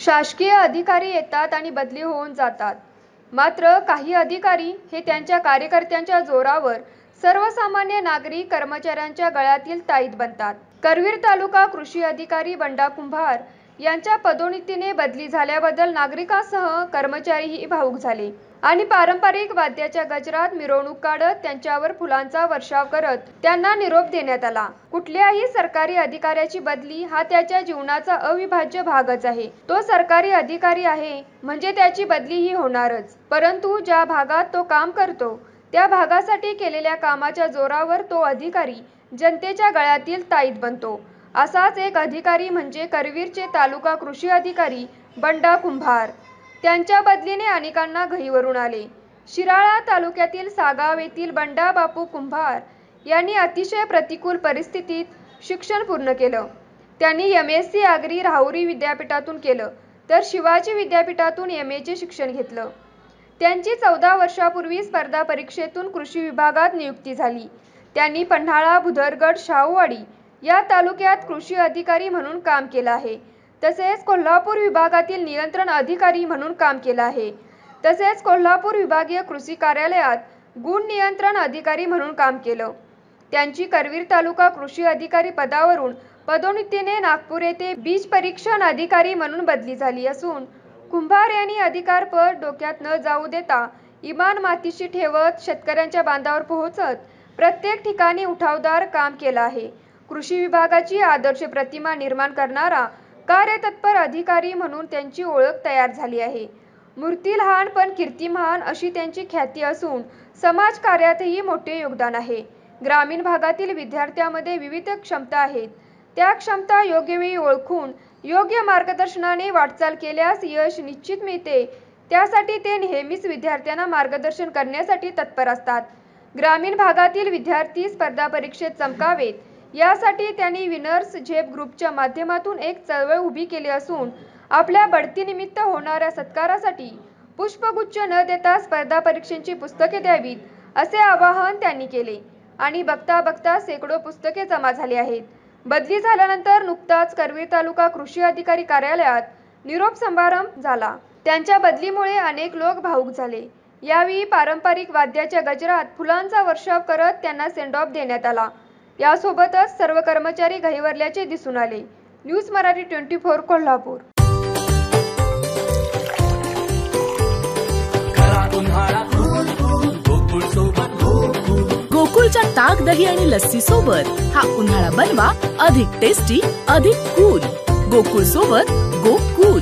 शासकीय अधिकारी येतात आणि बदली होऊन जातात. मात्र काही अधिकारी हे त्यांच्या कार्यकर्त्यांच्या जोरावर सर्वसामान्य नागरिक कर्मचाऱ्यांच्या गळ्यातील ताईत बनतात. करवीर तालुका कृषी अधिकारी बंडा कुंभार यांच्या पदोन्नतीने बदली झाल्याबद्दल नागरिकांसह कर्मचारीही भावुक झाले आणि पारंपरिक वाद्याच्या गजरात मिरवणूक काढत त्यांच्यावर फुलांचा वर्षाव करत त्यांना निरोप देण्यात आला. कुठल्याही सरकारी अधिकाऱ्याची बदली हा त्याच्या जीवनाचा अविभाज्य भागच आहे. तो सरकारी अधिकारी आहे म्हणजे त्याची बदली ही होणारच. परंतु ज्या भागात तो काम करतो त्या भागासाठी केलेल्या कामाच्या जोरावर तो अधिकारी जनतेच्या गळ्यातील ताईत बनतो. असाच एक अधिकारी म्हणजे करवीरचे तालुका कृषी अधिकारी बंडा कुंभार. त्यांच्या बदलीने अनेकांना गहिवरून आले. शिराळा तालुक्यातील सागाव येथील बंडा बापू कुंभार यांनी अतिशय प्रतिकूल परिस्थितीत शिक्षण पूर्ण केलं. त्यांनी MSc आगरी राहुरी विद्यापीठातून केलं तर शिवाजी विद्यापीठातून MA चे शिक्षण घेतलं. त्यांची 14 वर्षापूर्वी स्पर्धा परीक्षेतून कृषी विभागात नियुक्ती झाली. त्यांनी पन्हाळा, भुदरगड, शाहूवाडी या तालुक्यात कृषी अधिकारी म्हणून काम केलं आहे. तसेच कोल्हापूर विभागातील नियंत्रण अधिकारी म्हणून काम केलं आहे. तसेच कोल्हापूर विभागीय कृषी कार्यालयात गुण नियंत्रण अधिकारी म्हणून काम केलं. त्यांची करवीर तालुका कृषी अधिकारी पदावरून पदोन्नतीने नागपूर येथे बीज परीक्षण अधिकारी म्हणून बदली झाली असून कुंभार यांनी अधिकारपद डोक्यात न जाऊ देता इमान मातीशी ठेवत शेतकऱ्यांच्या बांधावर पोहोचत प्रत्येक ठिकाणी उठावदार काम केलं आहे. कृषी विभागाची आदर्श प्रतिमा निर्माण करणारा कार्यतत्पर अधिकारी म्हणून त्यांची ओळख तयार झाली आहे. मूर्ती लहान पण कीर्ती महान अशी त्यांची ख्याती असून समाजकार्यातही मोठे योगदान आहे. ग्रामीण भागातील विद्यार्थ्यांमध्ये विविध क्षमता आहेत. त्या क्षमता योग्य वेळी ओळखून योग्य मार्गदर्शनाने वाटचाल केल्यास यश निश्चित मिळते. त्यासाठी ते नेहमीच विद्यार्थ्यांना मार्गदर्शन करण्यासाठी तत्पर असतात. ग्रामीण भागातील विद्यार्थी स्पर्धा परीक्षेत चमकावेत यासाठी त्यांनी विनर्स झेप ग्रुपच्या माध्यमातून एक चळवळ उभी केली असून आपल्या बढतीनिमित्त होणाऱ्या सत्कारासाठी पुष्पगुच्छ न देता स्पर्धा परीक्षांची पुस्तके द्यावीत असे आवाहन त्यांनी केले आणि बघता बघता शेकडो पुस्तके जमा झाली आहेत. बदली झाल्यानंतर नुकताच करवीर तालुका कृषी अधिकारी कार्यालयात निरोप समारंभ झाला. त्यांच्या बदलीमुळे अनेक लोक भावुक झाले. यावेळी पारंपरिक वाद्याच्या गजरात फुलांचा वर्षाव करत त्यांना सेंड ऑफ देण्यात आला. यासोबतच सर्व कर्मचारी गहिवरल्याचे दिसून आले. न्यूज मराठी 24 कोल्हापूर. गोकुळच्या ताक, दही आणि लस्सी सोबत हा उन्हाळा बनवा अधिक टेस्टी, अधिक कूल. गोकुळ सोबत गोकुळ.